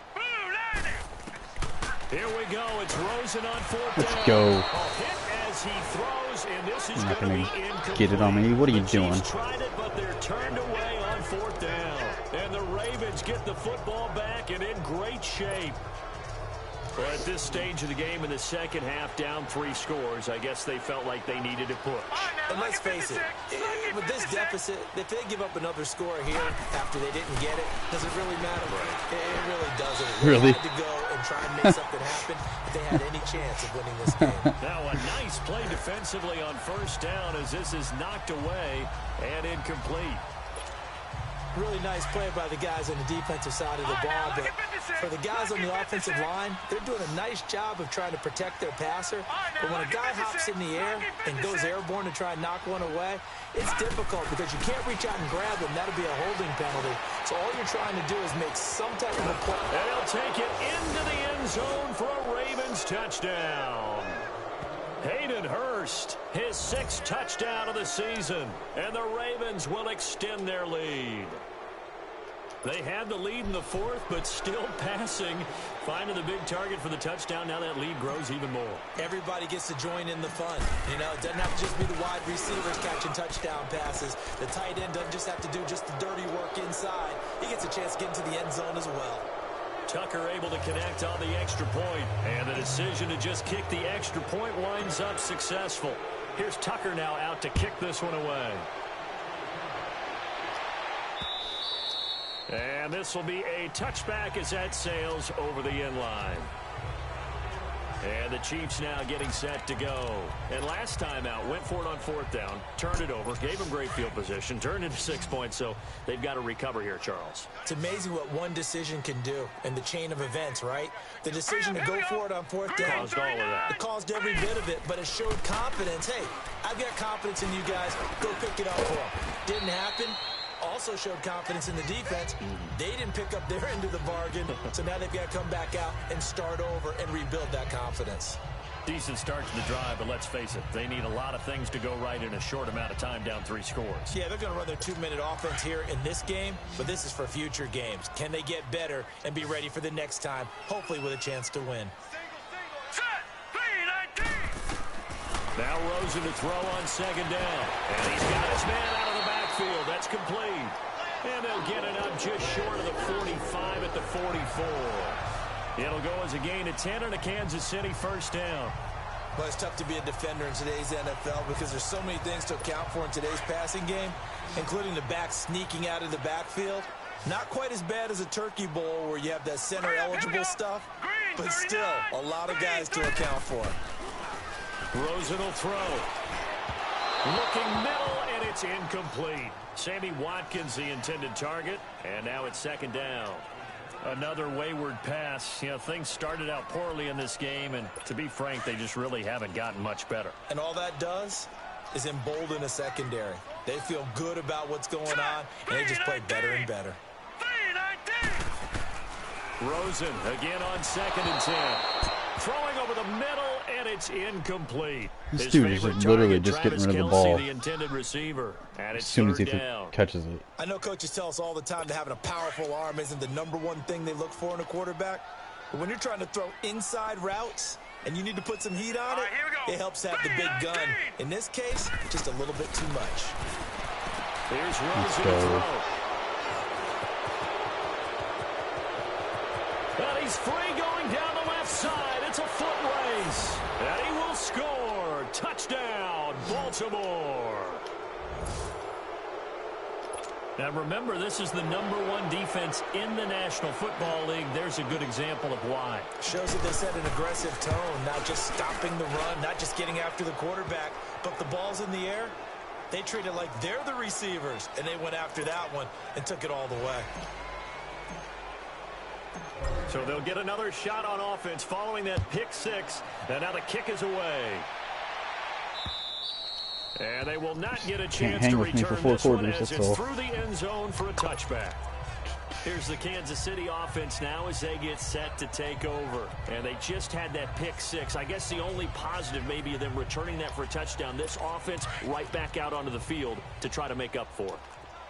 Here we go. It's Rosen on fourth down. Let's go. A hit as he throws, and this is You're not going going to be incomplete. to get it on me. What are you doing? Chiefs tried it, but they're turned away on fourth down. And the Ravens get the football back and in great shape. Well, at this stage of the game in the second half, down 3 scores, I guess they felt like they needed to push. And let's face it, with this deficit, if they give up another score here after they didn't get it, does it really matter? It really doesn't. Really? They had to go and try and make something happen if they had any chance of winning this game. Now a nice play defensively on first down as this is knocked away and incomplete. Really nice play by the guys on the defensive side of the ball, but for the guys on the offensive line, they're doing a nice job of trying to protect their passer. But when a guy hops in the air and goes airborne to try and knock one away, it's difficult because you can't reach out and grab them. That'll be a holding penalty. So all you're trying to do is make some type of a play. And he'll take it into the end zone for a Ravens touchdown. Hayden Hurst, his 6th touchdown of the season, and the Ravens will extend their lead. They had the lead in the 4th, but still passing, finding the big target for the touchdown. Now that lead grows even more. Everybody gets to join in the fun. You know, it doesn't have to just be the wide receivers catching touchdown passes. The tight end doesn't just have to do just the dirty work inside. He gets a chance to get into the end zone as well. Tucker able to connect on the extra point, and the decision to just kick the extra point winds up successful. Here's Tucker now out to kick this one away. And this will be a touchback as that sails over the end line. And the Chiefs now getting set to go. And last time out, went for it on fourth down, turned it over, gave them great field position, turned into 6 points, so they've got to recover here, Charles. It's amazing what one decision can do in the chain of events, right? The decision to go for it on fourth down. Caused all of that. It caused every bit of it, but it showed confidence. Hey, I've got confidence in you guys. Go pick it up for them. Didn't happen. Also showed confidence in the defense. They didn't pick up their end of the bargain, so now they've got to come back out and start over and rebuild that confidence. Decent start to the drive, but let's face it, they need a lot of things to go right in a short amount of time, down 3 scores. Yeah, they're going to run their 2-minute offense here in this game, but this is for future games. Can they get better and be ready for the next time, hopefully with a chance to win? Now Rosen to throw on second down. And he's got his man out of the backfield. That's complete. And they'll get it up just short of the 45 at the 44. It'll go as a gain of 10 and a Kansas City first down. Well, it's tough to be a defender in today's NFL because there's so many things to account for in today's passing game, including the back sneaking out of the backfield. Not quite as bad as a Turkey Bowl where you have that center-eligible stuff, but still a lot of guys to account for. Rosen will throw. Looking middle, and it's incomplete. Sammy Watkins, the intended target, and now it's second down. Another wayward pass. You know, things started out poorly in this game, and to be frank, they just really haven't gotten much better. And all that does is embolden a secondary. They feel good about what's going on, and they just play better and better. Rosen again on second and 10. Throwing over the middle, and it's incomplete. This dude is literally just getting rid of the ball the intended receiver, and it's as soon as he down. catches it. I know coaches tell us all the time that having a powerful arm isn't the #1 thing they look for in a quarterback. But when you're trying to throw inside routes and you need to put some heat on it, it helps to have the big gun. In this case, just a little bit too much. Here's Rosen to throw. And he's free going down the left side. It's a foot race. And he will score. Touchdown, Baltimore. Now remember, this is the #1 defense in the National Football League. There's a good example of why. Shows that they set an aggressive tone, not just stopping the run, not just getting after the quarterback, but the ball's in the air. They treat it like they're the receivers, and they went after that one and took it all the way. So they'll get another shot on offense following that pick six. And now the kick is away. And they will not get a chance to return this one as it's through the end zone for a touchback. Here's the Kansas City offense now as they get set to take over. And they just had that pick six. I guess the only positive maybe of them returning that for a touchdown. This offense right back out onto the field to try to make up for it.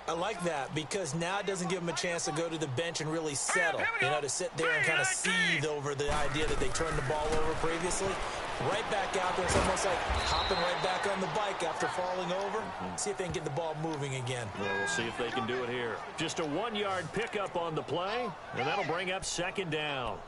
I like that because now it doesn't give them a chance to go to the bench and really settle. You know, to sit there and kind of seethe over the idea that they turned the ball over previously. Right back out there. It's almost like hopping right back on the bike after falling over. See if they can get the ball moving again. Well, we'll see if they can do it here. Just a 1-yard pickup on the play, and that'll bring up second down.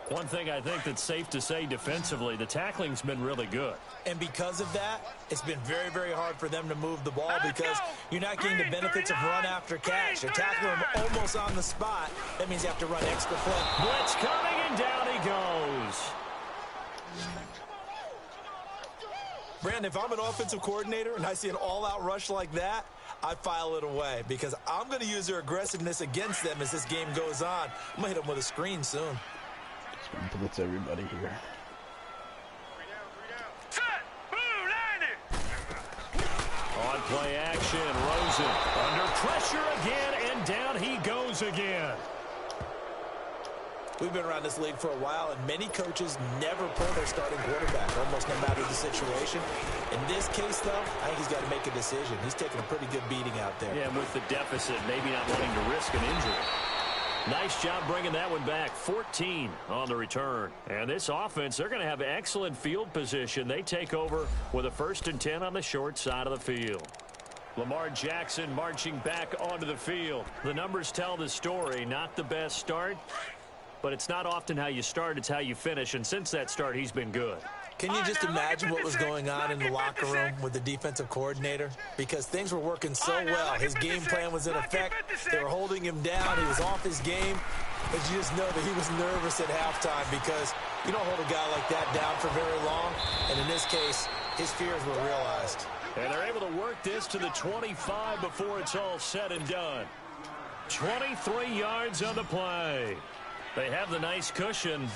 One thing I think that's safe to say defensively, the tackling's been really good. And because of that, it's been very, very hard for them to move the ball because you're not getting the benefits of run after catch. They're tackling them almost on the spot. That means you have to run extra play. Blitz coming, and down he goes. Brandon, if I'm an offensive coordinator and I see an all-out rush like that, I file it away because I'm going to use their aggressiveness against them as this game goes on. I'm going to hit them with a screen soon. Just going to blitz everybody here. On play action, Rosen under pressure again, and down he goes again. We've been around this league for a while, and many coaches never pull their starting quarterback, almost no matter the situation. In this case, though, I think he's got to make a decision. He's taking a pretty good beating out there. Yeah, with the deficit, maybe not wanting to risk an injury. Nice job bringing that one back. 14 on the return. And this offense, they're going to have excellent field position. They take over with a 1st and 10 on the short side of the field. Lamar Jackson marching back onto the field. The numbers tell the story. Not the best start, but it's not often how you start, it's how you finish. And since that start, he's been good. Can you just imagine what was going on in the locker room with the defensive coordinator? Because things were working so well. His game plan was in effect. They were holding him down. He was off his game. But you just know that he was nervous at halftime because you don't hold a guy like that down for very long. And in this case, his fears were realized. And they're able to work this to the 25 before it's all said and done. 23 yards on the play. They have the nice cushion.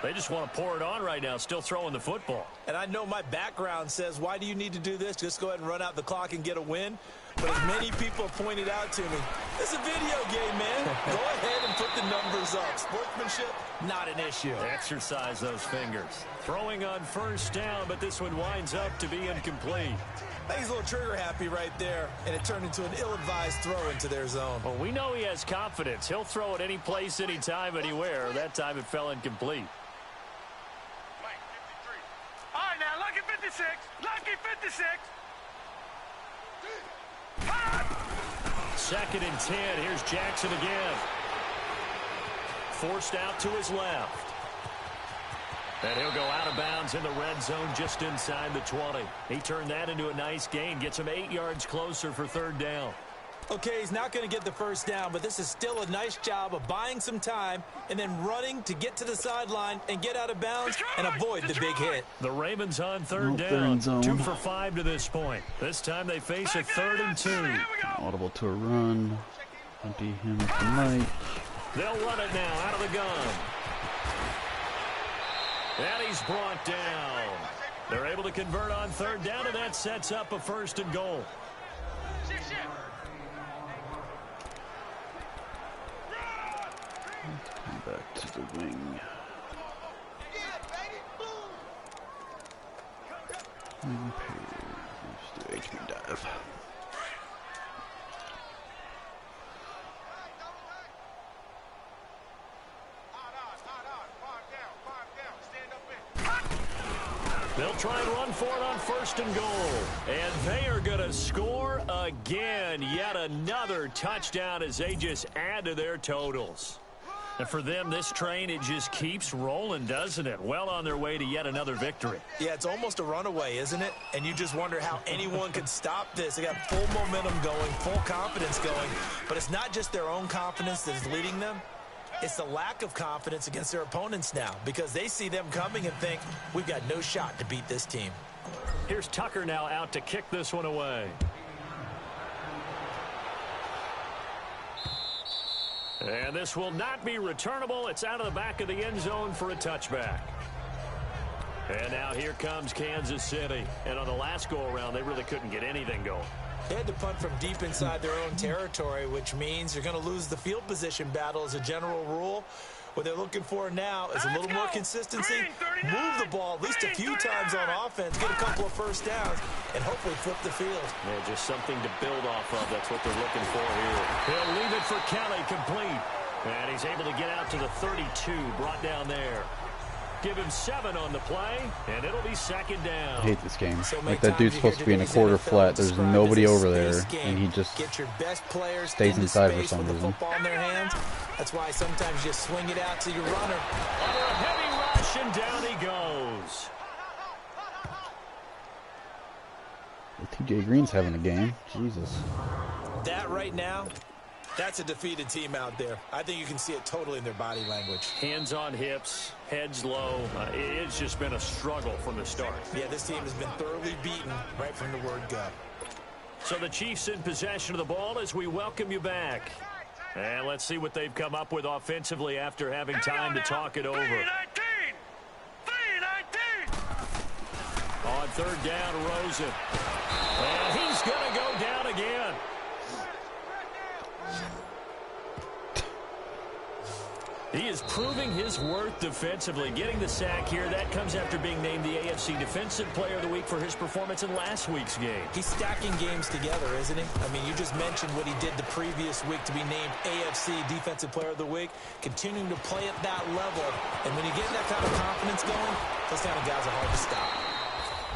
They just want to pour it on right now, still throwing the football. And I know my background says, why do you need to do this? Just go ahead and run out the clock and get a win. But as many people have pointed out to me, it's a video game, man. Go ahead and put the numbers up. Sportsmanship, not an issue. Exercise those fingers. Throwing on 1st down, but this one winds up to be incomplete. I think he's a little trigger happy right there, and it turned into an ill-advised throw into their zone. Well, we know he has confidence. He'll throw it any place, anytime, anywhere. That time it fell incomplete. All right, now look at 56. 2nd and 10. Here's Jackson again. Forced out to his left. And he'll go out of bounds in the red zone just inside the 20. He turned that into a nice gain. Gets him 8 yards closer for 3rd down. Okay, he's not going to get the first down, but this is still a nice job of buying some time and then running to get to the sideline and get out of bounds and avoid the big hit. The Ravens on 3rd down. 2 for 5 to this point. This time they face a 3rd and 2. Audible to a run. Empty him tonight. They'll run it now out of the gun. And he's brought down. They're able to convert on 3rd down, and that sets up a 1st and goal. Back to the wing. Wing pair. Let's do HP dive. They'll try and run for it on 1st and goal. And they are going to score again. Yet another touchdown as they just add to their totals. And for them, this train, it just keeps rolling, doesn't it? Well on their way to yet another victory. Yeah, it's almost a runaway, isn't it? And you just wonder how anyone could stop this. They got full momentum going, full confidence going. But it's not just their own confidence that's leading them. It's the lack of confidence against their opponents now because they see them coming and think, we've got no shot to beat this team. Here's Tucker now out to kick this one away. And this will not be returnable. It's out of the back of the end zone for a touchback. And now here comes Kansas City. And on the last go-around, they really couldn't get anything going. They had to punt from deep inside their own territory, which means you're going to lose the field position battle as a general rule. What they're looking for now is a little more consistency, move the ball at least a few times on offense, get a couple of first downs, and hopefully flip the field. Yeah, just something to build off of. That's what they're looking for here. He'll leave it for Kelly, complete. And he's able to get out to the 32, brought down there. Give him 7 on the play, and it'll be 2nd down. I hate this game. Like, that dude's supposed to be in a quarter flat. There's nobody over there, and he just stays inside for some reason. Football in their hands. That's why sometimes you swing it out to your runner. Under a heavy rush, and down he goes. TJ Green's having a game. Jesus. That right now, that's a defeated team out there. I think you can see it totally in their body language. Hands on hips, heads low. It's just been a struggle from the start. Yeah, this team has been thoroughly beaten right from the word go. So the Chiefs in possession of the ball as we welcome you back. And let's see what they've come up with offensively after having time to talk it over. 3-19. On 3rd down, Rosen. And he's going to go down again. He is proving his worth defensively, getting the sack here. That comes after being named the AFC Defensive Player of the Week for his performance in last week's game. He's stacking games together, isn't he? I mean, you just mentioned what he did the previous week to be named AFC Defensive Player of the Week, continuing to play at that level. And when you get that kind of confidence going, those kind of guys are hard to stop.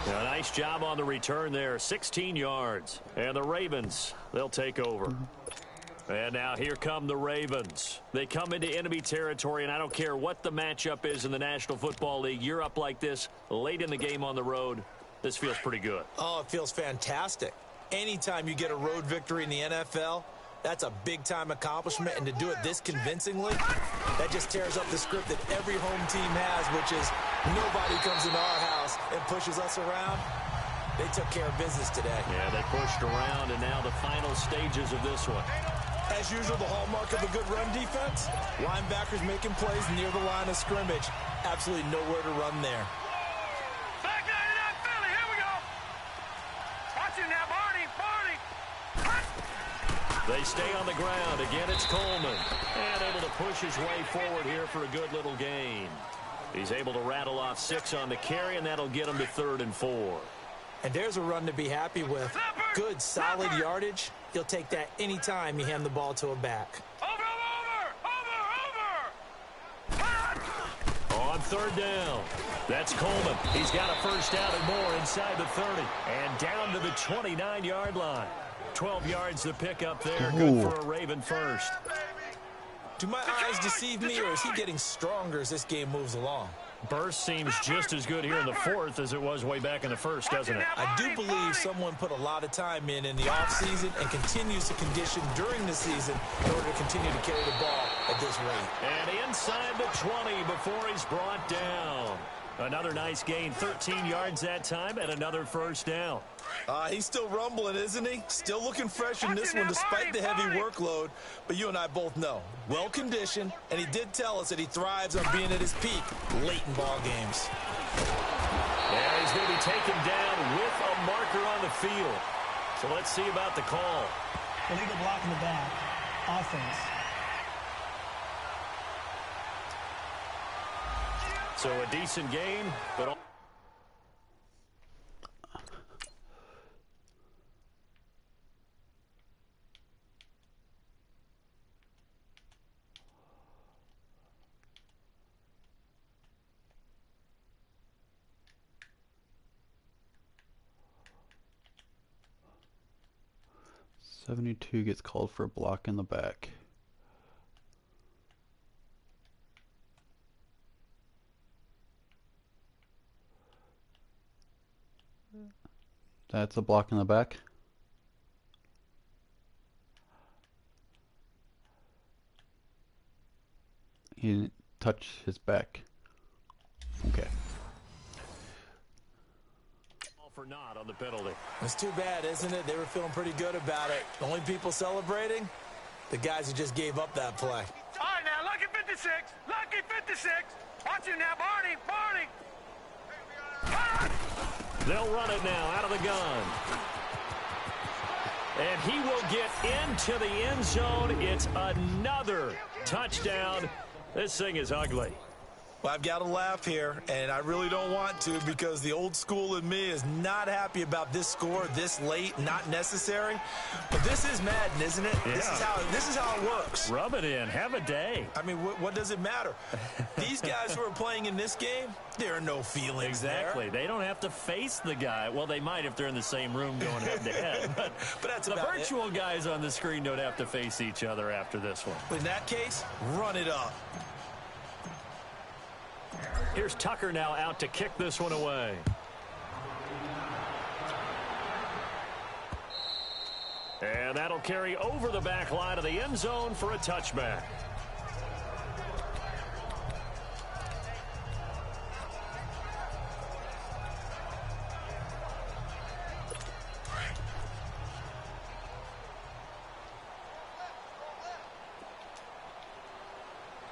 Now, nice job on the return there, 16 yards. And the Ravens, they'll take over. And now here come the Ravens. They come into enemy territory, and I don't care what the matchup is in the National Football League. You're up like this late in the game on the road. This feels pretty good. Oh, it feels fantastic. Anytime you get a road victory in the NFL, that's a big-time accomplishment. And to do it this convincingly, that just tears up the script that every home team has, which is nobody comes into our house and pushes us around. They took care of business today. Yeah, they pushed around, and now the final stages of this one. As usual, the hallmark of a good run defense, linebackers making plays near the line of scrimmage. Absolutely nowhere to run there. Back 99 Philly, here we go. Watch it now, Barney. They stay on the ground. Again, it's Coleman. And able to push his way forward here for a good little gain. He's able to rattle off 6 on the carry, and that'll get him to 3rd and 4. And there's a run to be happy with. Good, solid yardage. You'll take that anytime you hand the ball to a back. Over. On 3rd down, that's Coleman. He's got a first down and more inside the 30. And down to the 29-yard line. 12 yards to pick up there. Good for a Raven first. Do my eyes deceive me, or is he getting stronger as this game moves along? Burst seems just as good here in the fourth as it was way back in the first, doesn't it? I do believe someone put a lot of time in the offseason and continues to condition during the season in order to continue to carry the ball at this rate. And inside the 20 before he's brought down. Another nice gain, 13 yards that time, and another first down. He's still rumbling, isn't he? Still looking fresh in this one despite the heavy workload. But you and I both know, well-conditioned, and he did tell us that he thrives on being at his peak late in ball games. Yeah, he's going to be taken down with a marker on the field. So let's see about the call. Illegal block in the back. Offense. So a decent game, but... .72 gets called for a block in the back. That's a block in the back. He didn't touch his back. Okay. For not on the penalty. It's too bad, isn't it? They were feeling pretty good about it. The only people celebrating? The guys who just gave up that play. All right, now, lucky 56. Lucky 56. Watch him now, Barney. Barney. They'll run it now out of the gun. And he will get into the end zone. It's another touchdown. This thing is ugly. Well, I've got to laugh here, and I really don't want to because the old school in me is not happy about this score this late, not necessary. But this is Madden, isn't it? Yeah. This is how it works. Rub it in. Have a day. I mean, what does it matter? These guys who are playing in this game, there are no feelings Exactly. there. They don't have to face the guy. Well, they might if they're in the same room going head-to-head. But that's the about virtual guys on the screen don't have to face each other after this one. In that case, run it up. Here's Tucker now out to kick this one away. And that'll carry over the back line of the end zone for a touchback.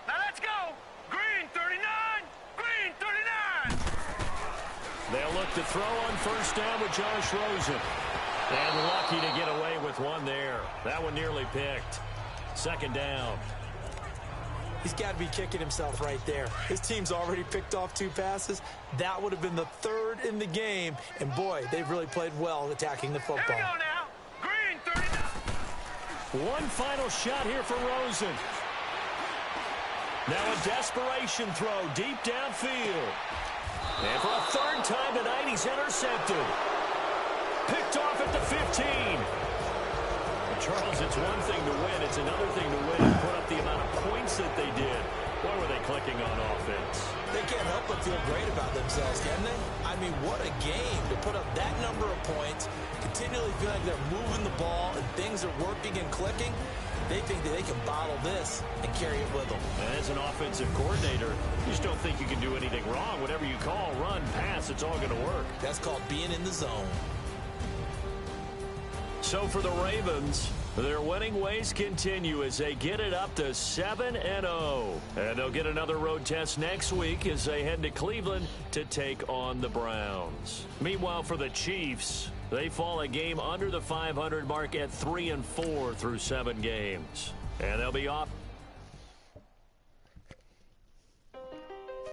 Now let's go. Green 39. Green 39. They'll look to throw on first down with Josh Rosen. And lucky to get away with one there. That one nearly picked. Second down. He's got to be kicking himself right there. His team's already picked off 2 passes. That would have been the 3rd in the game. And, boy, they've really played well attacking the football. Here we go now. Green 39. One final shot here for Rosen. Now a desperation throw deep downfield. And for a 3rd time tonight, he's intercepted. Picked off at the 15. And Charles, it's one thing to win. It's another thing to win and put up the amount of points that they did. Boy, were they clicking on offense. They can't help but feel great about themselves, can they? I mean, what a game to put up that number of points, continually feel like they're moving the ball and things are working and clicking. They think that they can bottle this and carry it with them. And as an offensive coordinator, you just don't think you can do anything wrong. Whatever you call, run, pass, it's all going to work. That's called being in the zone. So for the Ravens, their winning ways continue as they get it up to 7-0. And they'll get another road test next week as they head to Cleveland to take on the Browns. Meanwhile, for the Chiefs, they fall a game under the 500 mark at 3-4 through 7 games. And they'll be off